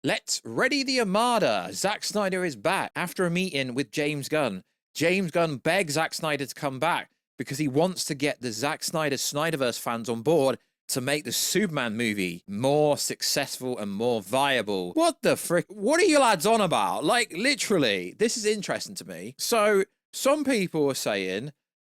Let's ready the Armada. Zack Snyder is back. After a meeting with James Gunn, James Gunn begs Zack Snyder to come back because he wants to get the Zack Snyder Snyderverse fans on board to make the Superman movie more successful and more viable. What the frick? What are you lads on about? Like, literally, this is interesting to me. So, some people are saying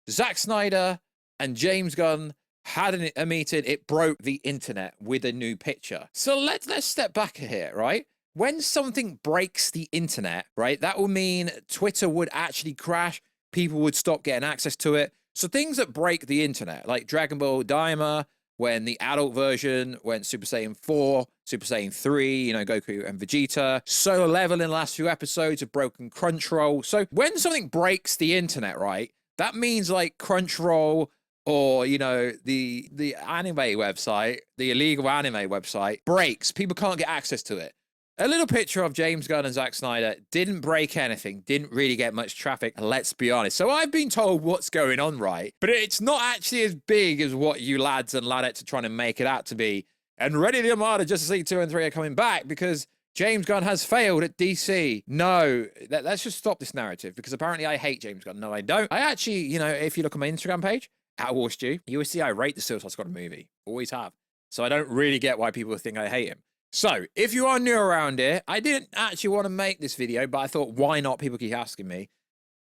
Zack Snyder and James Gunn had a meeting, it broke the internet with a new picture. So let's step back here, right? When something breaks the internet, right, that will mean Twitter would actually crash, people would stop getting access to it. So things that break the internet, like Dragon Ball Daima, when the adult version went Super Saiyan 4, Super Saiyan 3, you know, Goku and Vegeta. Solo Level in the last few episodes have broken Crunchyroll. So when something breaks the internet, right, that means like Crunchyroll or, you know, the anime website, the illegal anime website breaks. People can't get access to it. A little picture of James Gunn and Zack Snyder didn't break anything, didn't really get much traffic, let's be honest. So I've been told what's going on, right? But it's not actually as big as what you lads and ladettes are trying to make it out to be. And Ready the Armada, Justice League 2 and 3 are coming back because James Gunn has failed at DC. No, let's just stop this narrative because apparently I hate James Gunn. No, I don't. I actually, you know, if you look on my Instagram page, at Warstu, you will see I rate the Suicide Squad movie. Always have. So I don't really get why people think I hate him. So, if you are new around here, I didn't actually want to make this video, but I thought, why not? People keep asking me.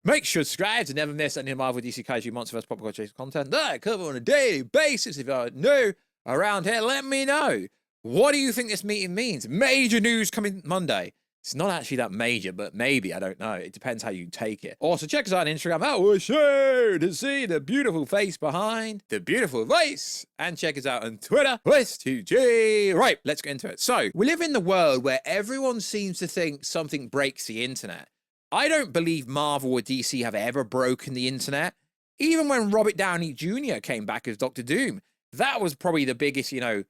Make sure to subscribe to never miss any Marvel, DC, Kaiju, Monsterverse, Pop Culture content that I cover on a daily basis. If you're new around here, let me know. What do you think this meeting means? Major news coming Monday. It's not actually that major, but maybe, I don't know. It depends how you take it. Also, check us out on Instagram at Warstu to see the beautiful face behind the beautiful voice. And check us out on Twitter, Warstu. Right, let's get into it. So, we live in the world where everyone seems to think something breaks the internet. I don't believe Marvel or DC have ever broken the internet. Even when Robert Downey Jr. came back as Dr. Doom, that was probably the biggest, you know,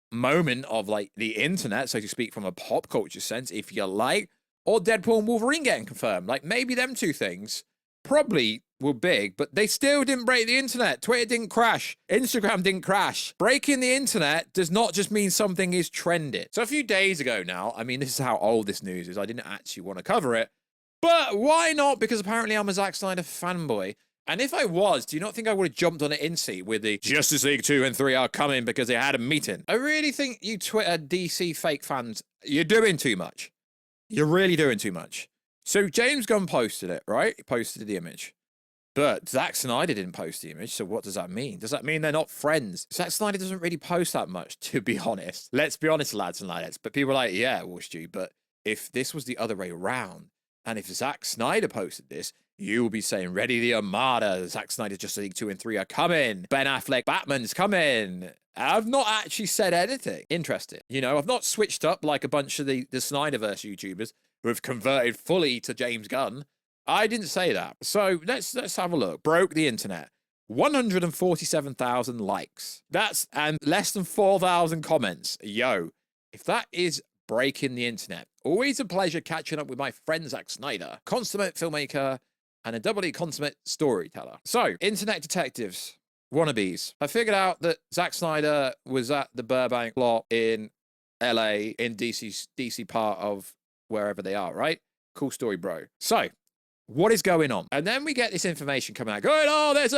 moment of like the internet, so to speak, from a pop culture sense, if you like, or Deadpool and Wolverine getting confirmed. Like maybe them two things probably were big, but they still didn't break the internet. Twitter didn't crash. Instagram didn't crash. Breaking the internet does not just mean something is trending. So a few days ago now, I mean, this is how old this news is. I didn't actually want to cover it, but why not? Because apparently I'm a Zack Snyder fanboy. And if I was, do you not think I would have jumped on it instantly with the Justice League 2 and 3 are coming because they had a meeting? I really think you Twitter DC fake fans, you're doing too much. You're really doing too much. So James Gunn posted it, right? He posted the image. But Zack Snyder didn't post the image, so what does that mean? Does that mean they're not friends? Zack Snyder doesn't really post that much, to be honest. Let's be honest, lads and ladettes. But people are like, yeah, Warstu, but if this was the other way around, and if Zack Snyder posted this, you will be saying, ready the Armada, Zack Snyder Justice League 2 and 3 are coming, Ben Affleck Batman's coming. I've not actually said anything interesting. You know, I've not switched up like a bunch of the Snyderverse YouTubers who have converted fully to James Gunn. I didn't say that. So let's have a look. Broke the internet. 147,000 likes. That's, and less than 4,000 comments. Yo, if that is breaking the internet. Always a pleasure catching up with my friend Zack Snyder, consummate filmmaker, and a doubly consummate storyteller. So, internet detectives, wannabes. I figured out that Zack Snyder was at the Burbank lot in LA, in DC part of wherever they are, right? Cool story, bro. So, what is going on? And then we get this information coming out, going, oh, there is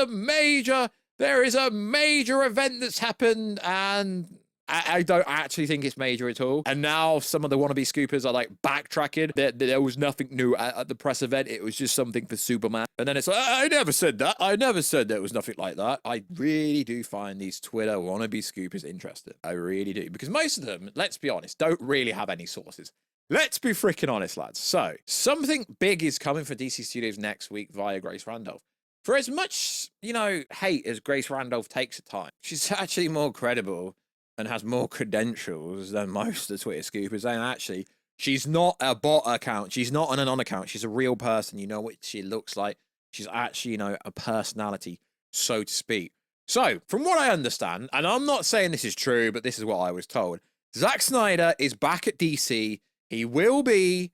a major event that's happened, and I don't actually think it's major at all. And now some of the wannabe scoopers are like backtracking. There was nothing new at the press event. It was just something for Superman. And then it's like, I never said that. I never said there was nothing like that. I really do find these Twitter wannabe scoopers interesting. I really do. Because most of them, let's be honest, don't really have any sources. Let's be freaking honest, lads. So, something big is coming for DC Studios next week via Grace Randolph. For as much, you know, hate as Grace Randolph takes at times, she's actually more credible and has more credentials than most of the Twitter scoopers. And actually, she's not a bot account. She's not an anon account. She's a real person. You know what she looks like. She's actually, you know, a personality, so to speak. So, from what I understand, and I'm not saying this is true, but this is what I was told, Zack Snyder is back at DC. He will be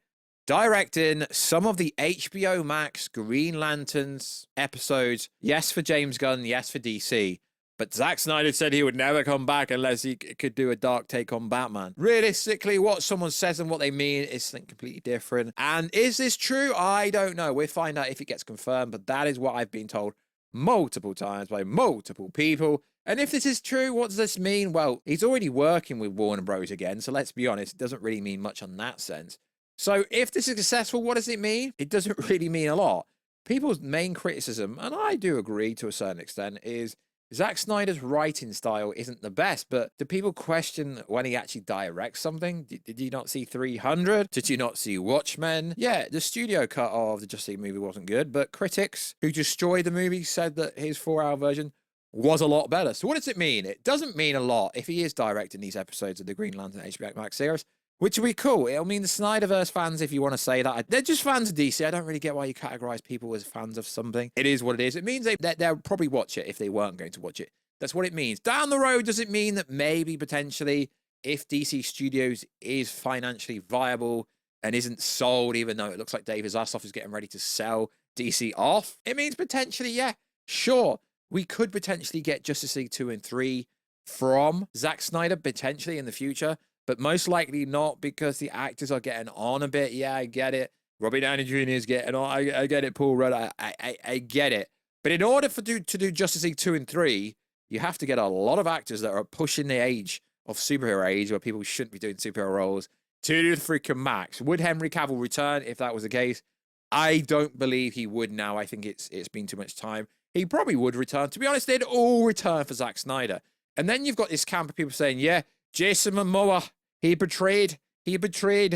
directing some of the HBO Max Green Lanterns episodes. Yes, for James Gunn. Yes, for DC. But Zack Snyder said he would never come back unless he could do a dark take on Batman. Realistically, what someone says and what they mean is something completely different. And is this true? I don't know. We'll find out if it gets confirmed, but that is what I've been told multiple times by multiple people. And if this is true, what does this mean? Well, he's already working with Warner Bros. Again, so let's be honest, it doesn't really mean much on that sense. So if this is successful, what does it mean? It doesn't really mean a lot. People's main criticism, and I do agree to a certain extent, is Zack Snyder's writing style isn't the best, but do people question when he actually directs something? Did you not see 300? Did you not see Watchmen? Yeah, the studio cut of the Justice League movie wasn't good, but critics who destroyed the movie said that his 4-hour version was a lot better. So what does it mean? It doesn't mean a lot if he is directing these episodes of the Green Lantern HBO Max series, which would be cool. It'll mean the Snyderverse fans, if you want to say that, they're just fans of DC. I don't really get why you categorize people as fans of something. It is what it is. It means they'll probably watch it if they weren't going to watch it. That's what it means. Down the road, does it mean that maybe potentially if DC Studios is financially viable and isn't sold, even though it looks like David Zaslav is getting ready to sell DC off, it means potentially, yeah, sure, we could potentially get Justice League 2 and 3 from Zack Snyder potentially in the future. But most likely not, because the actors are getting on a bit. Yeah, I get it. Robbie Downey Jr. is getting on. I get it. Paul Rudd, I get it. But in order to do Justice League 2 and 3, you have to get a lot of actors that are pushing the age of superhero age, where people shouldn't be doing superhero roles, to the freaking max. Would Henry Cavill return if that was the case? I don't believe he would now. I think it's been too much time. He probably would return. To be honest, they'd all return for Zack Snyder. And then you've got this camp of people saying, yeah, Jason Momoa, he betrayed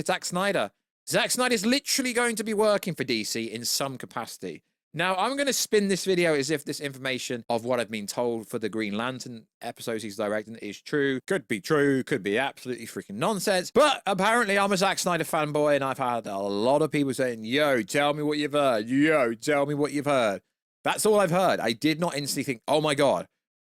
Zack Snyder. Zack Snyder is literally going to be working for DC in some capacity. Now, I'm going to spin this video as if this information of what I've been told for the Green Lantern episodes he's directing is true. Could be true, could be absolutely freaking nonsense. But apparently I'm a Zack Snyder fanboy, and I've had a lot of people saying, yo, tell me what you've heard. Yo, tell me what you've heard. That's all I've heard. I did not instantly think, oh my God,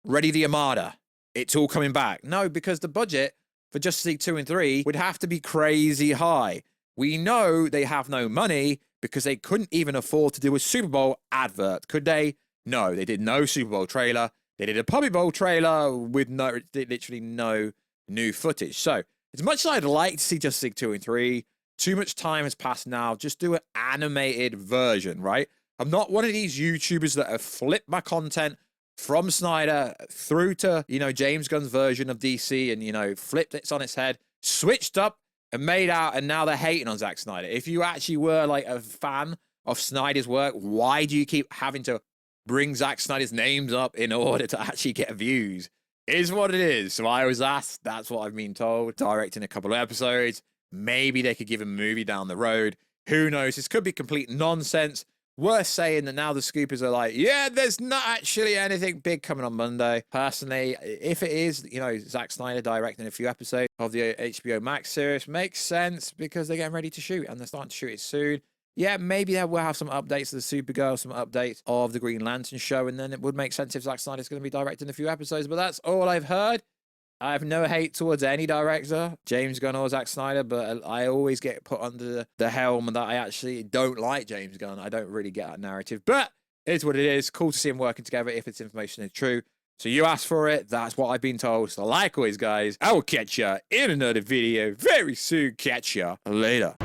ready the Armada. It's all coming back. No, because the budget for Justice League 2 and 3 would have to be crazy high. We know they have no money because they couldn't even afford to do a Super Bowl advert, could they? No, they did no Super Bowl trailer. They did a Puppy Bowl trailer with literally no new footage. So, as much as I'd like to see Justice League 2 and 3, too much time has passed now. Just do an animated version, right? I'm not one of these YouTubers that have flipped my content from Snyder through to, James Gunn's version of DC and, flipped it on its head, switched up and made out, and now they're hating on Zack Snyder. If you actually were like a fan of Snyder's work, why do you keep having to bring Zack Snyder's names up in order to actually get views? Is what it is. So I was asked, that's what I've been told, directing a couple of episodes. Maybe they could give a movie down the road. Who knows? This could be complete nonsense. Worth saying that now the scoopers are like, yeah, there's not actually anything big coming on Monday. Personally, if it is, Zack Snyder directing a few episodes of the HBO Max series, makes sense because they're getting ready to shoot and they're starting to shoot it soon. Yeah, maybe we'll have some updates of the Supergirl, some updates of the Green Lantern show, and then it would make sense if Zack Snyder's going to be directing a few episodes, but that's all I've heard. I have no hate towards any director, James Gunn or Zack Snyder, but I always get put under the helm that I actually don't like James Gunn. I don't really get that narrative, but it's what it is. Cool to see them working together if this information is true. So you asked for it. That's what I've been told. So like always, guys, I will catch ya in another video very soon. Catch ya later.